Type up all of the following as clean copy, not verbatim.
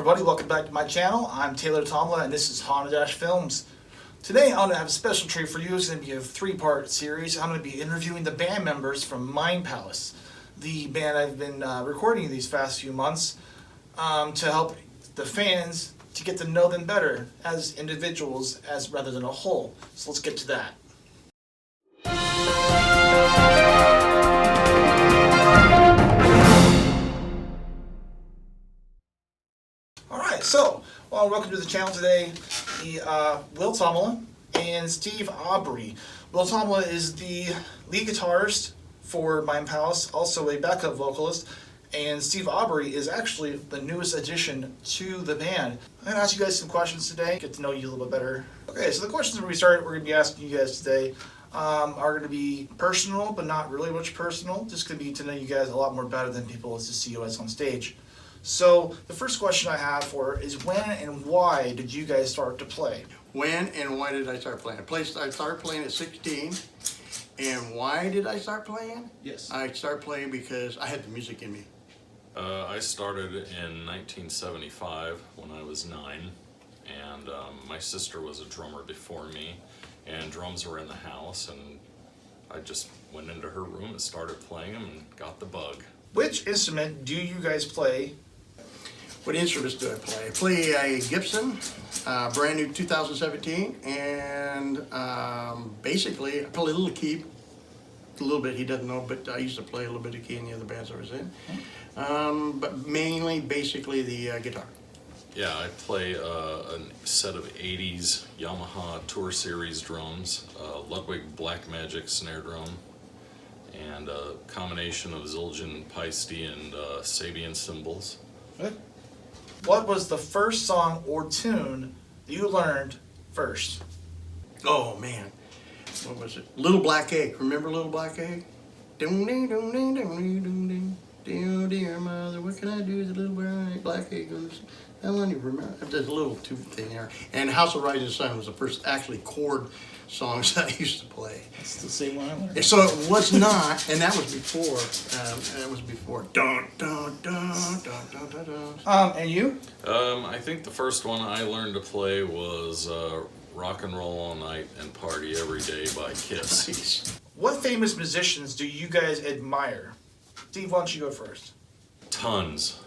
everybody, welcome back to my channel. I'm Wilhow Tommila and this is DASHFILMS. Today I'm going to have a special treat for you. It's going to be a three-part series. I'm going to be interviewing the band members from MINDPALACE, the band I've been recording these past few months to help the fans to get to know them better as individuals rather than a whole. So let's get to that. So, welcome to the channel today, Wilhow Tommila and Steve Aubrey. Wilhow Tommila is the lead guitarist for MINDPALACE, also a backup vocalist, and Steve Aubrey is actually the newest addition to the band. I'm going to ask you guys some questions today, get to know you a little bit better. Okay, so the questions we're going to be asking you guys today are going to be personal, but not really much personal. Just going to be to know you guys a lot more better than people as to see you guys on stage. So the first question I have for is when and why did you guys start to play? When and why did I start playing? I started playing at 16. And why did I start playing? Yes. I started playing because I had the music in me. I started in 1975 when I was 9, and my sister was a drummer before me, and drums were in the house, and I just went into her room and started playing them and got the bug. Which instrument do you guys play? What instruments do I play? I play a Gibson, brand new 2017, and basically I play a little key, a little bit. He doesn't know, but I used to play a little bit of key in the other bands I was in. But mainly, basically the guitar. Yeah, I play a set of 80s Yamaha Tour Series drums, Ludwig Blackmagic snare drum, and a combination of Zildjian, Paiste, and Sabian cymbals. What was the first song or tune you learned first? Oh man, what was it? Little Black Egg. Remember Little Black Egg? Ding ding ding ding ding ding ding. Dear, dear mother, what can I do with a little black egg? I don't even remember. There's a little tube thing there. And House of Rising Sun was the first actually chord songs that I used to play. It's the same one I learned. So it was not, and that was before. Dun dun dun dun dun dun dun. And you? I think the first one I learned to play was Rock and Roll All Night and Party Every Day by Kiss. Nice. What famous musicians do you guys admire? Steve, why don't you go first? Tons.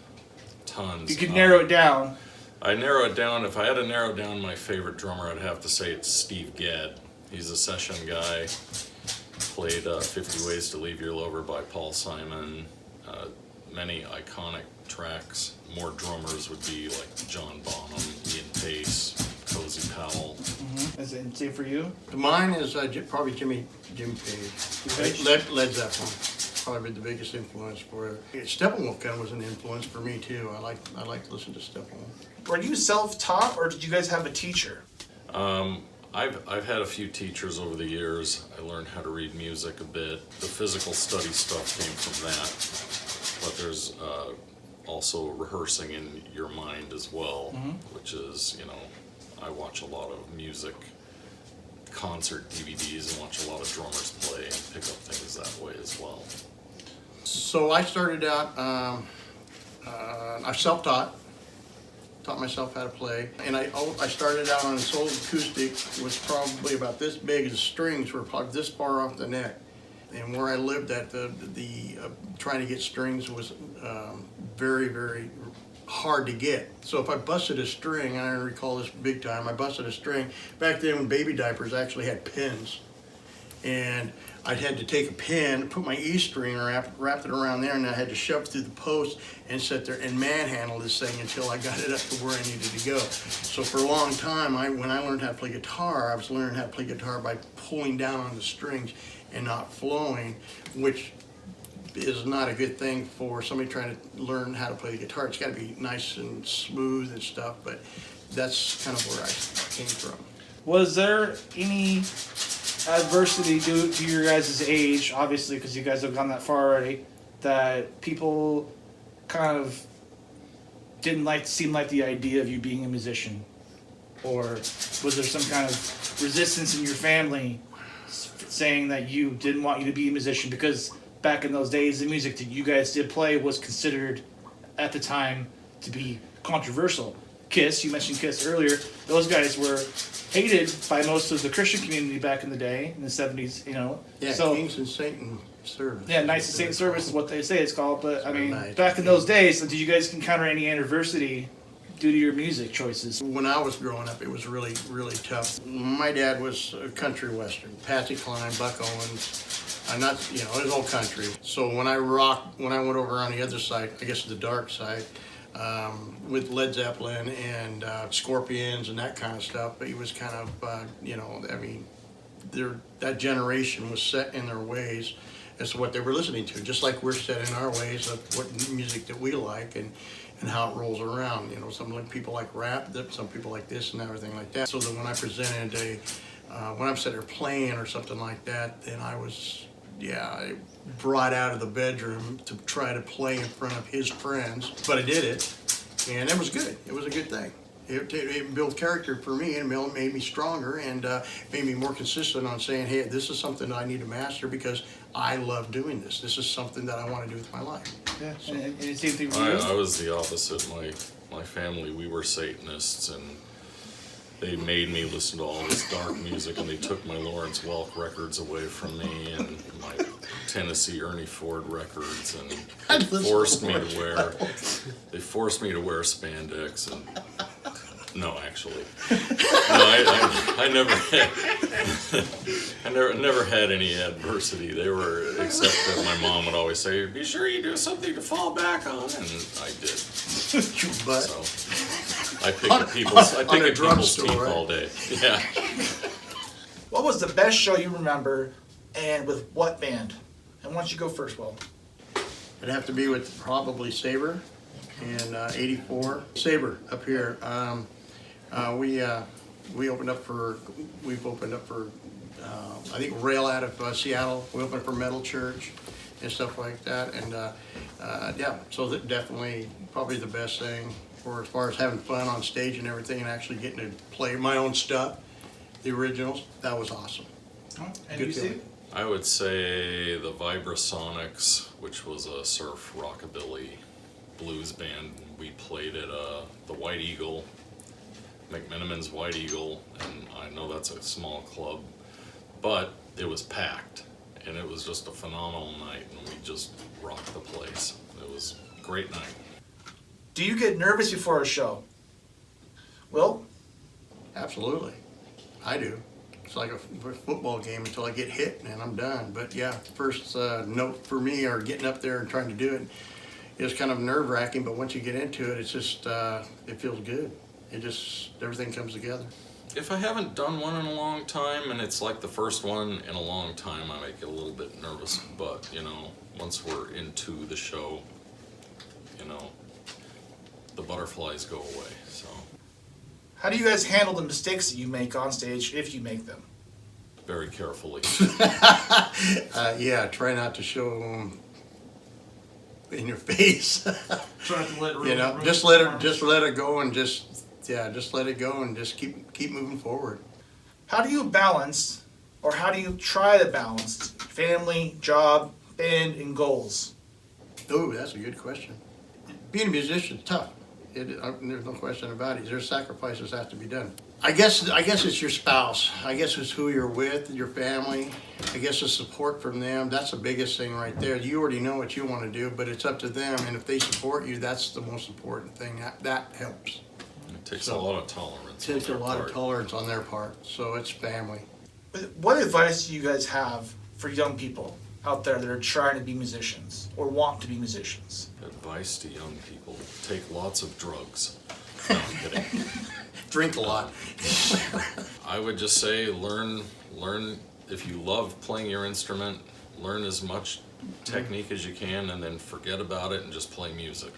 You could narrow it down. I narrow it down. If I had to narrow down my favorite drummer, I'd have to say it's Steve Gadd. He's a session guy. Played 50 Ways to Leave Your Lover by Paul Simon. Many iconic tracks. More drummers would be like John Bonham, Ian Pace, Cozy Powell. Is it same for you? Mine is probably Jimmy Page. Led Zeppelin. Probably the biggest influence for it. Steppenwolf kind of was an influence for me too. I like to listen to Steppenwolf. Were you self-taught or did you guys have a teacher? I've had a few teachers over the years. I learned how to read music a bit. The physical study stuff came from that. But there's also rehearsing in your mind as well, which is, I watch a lot of music, concert DVDs, and watch a lot of drummers play and pick up things that way as well. So I started out, I self-taught, taught myself how to play, and I started out on a solo acoustic. It was probably about this big. The strings were probably this far off the neck, and where I lived at, trying to get strings was very, very hard to get. So if I busted a string, and I recall this big time, I busted a string back then when baby diapers actually had pins, and I had to take a pin, put my E string, wrap it around there, and I had to shove it through the post and sit there and manhandle this thing until I got it up to where I needed to go. So for a long time, when I learned how to play guitar, I was learning how to play guitar by pulling down on the strings and not flowing, which is not a good thing for somebody trying to learn how to play the guitar. It's got to be nice and smooth and stuff, but that's kind of where I came from. Was there any adversity due to your guys' age, obviously because you guys have gone that far already, that people kind of didn't seem like the idea of you being a musician? Or was there some kind of resistance in your family saying that you didn't want you to be a musician? Because back in those days, the music that you guys did play was considered at the time to be controversial. Kiss, you mentioned Kiss earlier. Those guys were hated by most of the Christian community back in the day, in the 70s, you know. Yeah, So, Kings and Satan service. yeah, Knights of Satan service is what they say it's called. But I mean, Knights back of in those days, did you guys encounter any adversity due to your music choices? When I was growing up, it was really, really tough. My dad was a country western, Patsy Cline, Buck Owens. Not, you know, it was all country. So when I went over on the other side, I guess the dark side, with Led Zeppelin and Scorpions and that kind of stuff, but he was kind of, you know, I mean, that generation was set in their ways as to what they were listening to, just like we're set in our ways of what music that we like and how it rolls around. You know, some people like rap, some people like this and everything like that. So that when I presented when I'm sitting there playing or something like that, then I was, I brought out of the bedroom to try to play in front of his friends, but I did it, and it was good. It was a good thing. It built character for me, and it made me stronger, and made me more consistent on saying, hey, this is something that I need to master because I love doing this. This is something that I want to do with my life. Yeah, and the same thing for you? I was the opposite. My family, we were Satanists, and they made me listen to all this dark music, and they took my Lawrence Welk records away from me and my Tennessee Ernie Ford records, and they forced me to wear spandex. And no, actually, I never had, never had any adversity. They were, except that my mom would always say, "Be sure you do something to fall back on," and I did. But So I pick at people's teeth all day. Yeah. What was the best show you remember, and with what band? And why don't you go first, Will? it'd have to be with probably Saber in '84. Saber up here. We've opened up for I think Rail out of Seattle. We opened for Metal Church and stuff like that, and so that definitely probably the best thing for as far as having fun on stage and everything, and actually getting to play my own stuff, the originals. That was awesome. And Good you, feeling. Steve? I would say the Vibrasonics, which was a surf rockabilly blues band. We played at the White Eagle, McMenamin's White Eagle, and I know that's a small club, but it was packed, and it was just a phenomenal night, and we just rocked the place. It was a great night. Do you get nervous before a show? Will? Absolutely, I do. It's like a football game until I get hit and I'm done. But yeah, first note for me or getting up there and trying to do it is kind of nerve-wracking, but once you get into it, it's just, it feels good. Everything comes together. If I haven't done one in a long time, and it's like the first one in a long time, I might get a little bit nervous, but, you know, once we're into the show, you know, the butterflies go away, so. How do you guys handle the mistakes that you make on stage, if you make them? Very carefully. Try not to show them in your face. Try to let You know, just let it go and just let it go and just keep moving forward. How do you balance, or how do you try to balance family, job, band, and goals? Oh, that's a good question. Being a musician is tough. There's no question about it. There's sacrifices that have to be done. I guess it's your spouse. I guess it's who you're with, your family. I guess the support from them. That's the biggest thing right there. You already know what you want to do, but it's up to them. And if they support you, that's the most important thing. That helps. It takes a lot of tolerance. It takes on a their lot part. of tolerance on their part. So it's family. What advice do you guys have for young people out there that are trying to be musicians or want to be musicians? Advice to young people: take lots of drugs. No, I'm kidding. Drink a lot. I would just say learn. If you love playing your instrument, learn as much technique as you can, and then forget about it and just play music.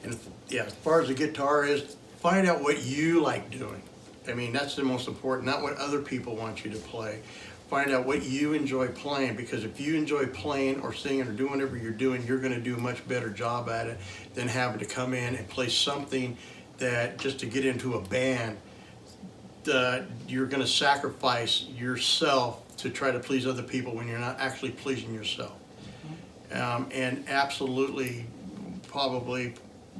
And as far as the guitar is, find out what you like doing. I mean, that's the most important, not what other people want you to play. Find out what you enjoy playing, because if you enjoy playing or singing or doing whatever you're doing, you're going to do a much better job at it than having to come in and play something that just to get into a band, you're going to sacrifice yourself to try to please other people when you're not actually pleasing yourself. And absolutely, probably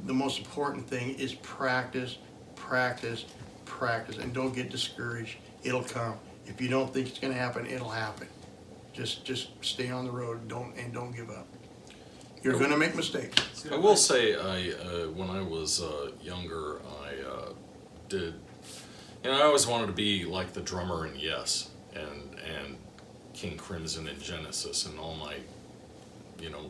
the most important thing is practice, practice, practice, and don't get discouraged. It'll come. If you don't think it's going to happen, it'll happen. Just stay on the road. Don't give up. You're going to make mistakes. I will say, when I was younger, I I always wanted to be like the drummer in Yes and King Crimson in Genesis, and all my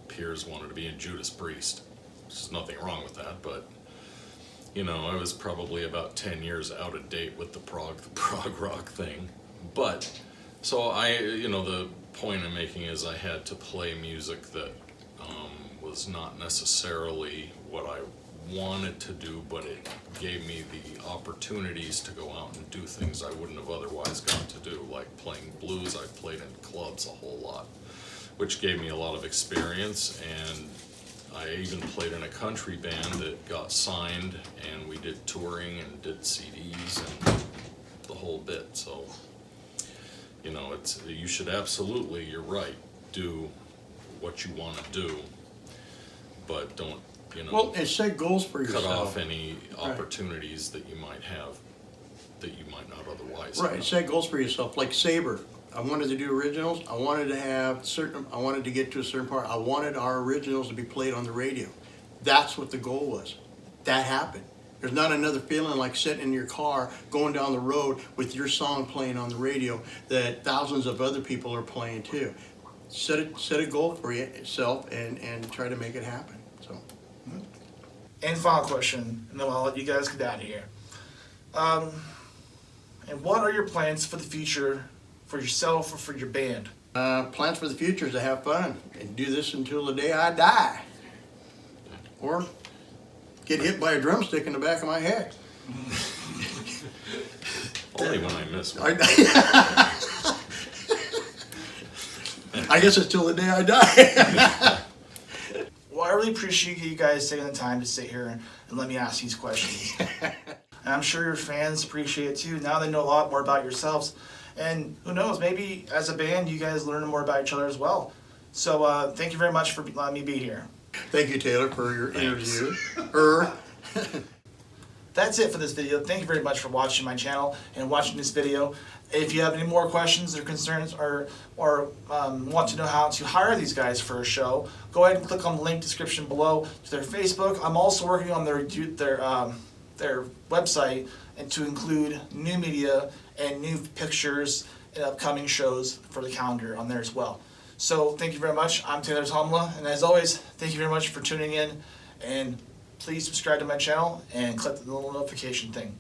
peers wanted to be in Judas Priest. There's nothing wrong with that, but I was probably about 10 years out of date with the prog rock thing. But so the point I'm making is I had to play music that was not necessarily what I wanted to do, but it gave me the opportunities to go out and do things I wouldn't have otherwise got to do, like playing blues. I played in clubs a whole lot, which gave me a lot of experience, and I even played in a country band that got signed, and we did touring and did CDs and the whole bit. So you should absolutely, you're right, do what you want to do, but don't Well, and set goals for yourself. cut off any opportunities that you might have that you might not otherwise Right, have. set goals for yourself. Like Saber, I wanted to do originals. I wanted to get to a certain part. I wanted our originals to be played on the radio. That's what the goal was. That happened. There's not another feeling like sitting in your car going down the road with your song playing on the radio that thousands of other people are playing too. Set a goal for yourself and try to make it happen. So. And final question, and then I'll let you guys get out of here. And what are your plans for the future for yourself or for your band? Plans for the future is to have fun and do this until the day I die. Or get hit by a drumstick in the back of my head. Only when I miss one. I guess it's till the day I die. Well, I really appreciate you guys taking the time to sit here and let me ask these questions. And I'm sure your fans appreciate it too. Now they know a lot more about yourselves. And who knows, maybe as a band, you guys learn more about each other as well. So thank you very much for letting me be here. Thank you, Taylor, for your interview. That's it for this video. Thank you very much for watching my channel and watching this video. If you have any more questions or concerns or want to know how to hire these guys for a show, go ahead and click on the link description below to their Facebook. I'm also working on their website and to include new media and new pictures and upcoming shows for the calendar on there as well. So thank you very much. I'm Taylor Tommila, and as always, thank you very much for tuning in, and please subscribe to my channel and click the little notification thing.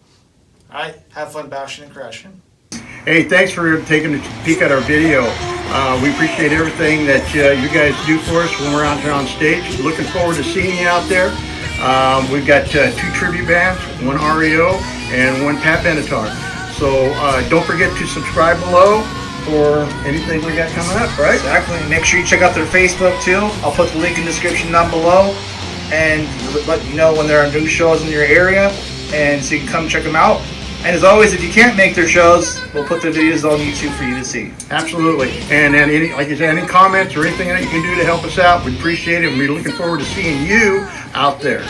Alright, have fun bashing and crashing. Hey, thanks for taking a peek at our video. We appreciate everything that you guys do for us when we're out there on stage. Looking forward to seeing you out there. We've got 2 tribute bands, 1 REO and 1 Pat Benatar. So don't forget to subscribe below for anything we got coming up, right? Exactly. Make sure you check out their Facebook too. I'll put the link in the description down below, and let you know when there are new shows in your area, and so you can come check them out. And as always, if you can't make their shows, we'll put the videos on YouTube for you to see. Absolutely. And any, like you said, any comments or anything that you can do to help us out, we appreciate it. And we're looking forward to seeing you out there.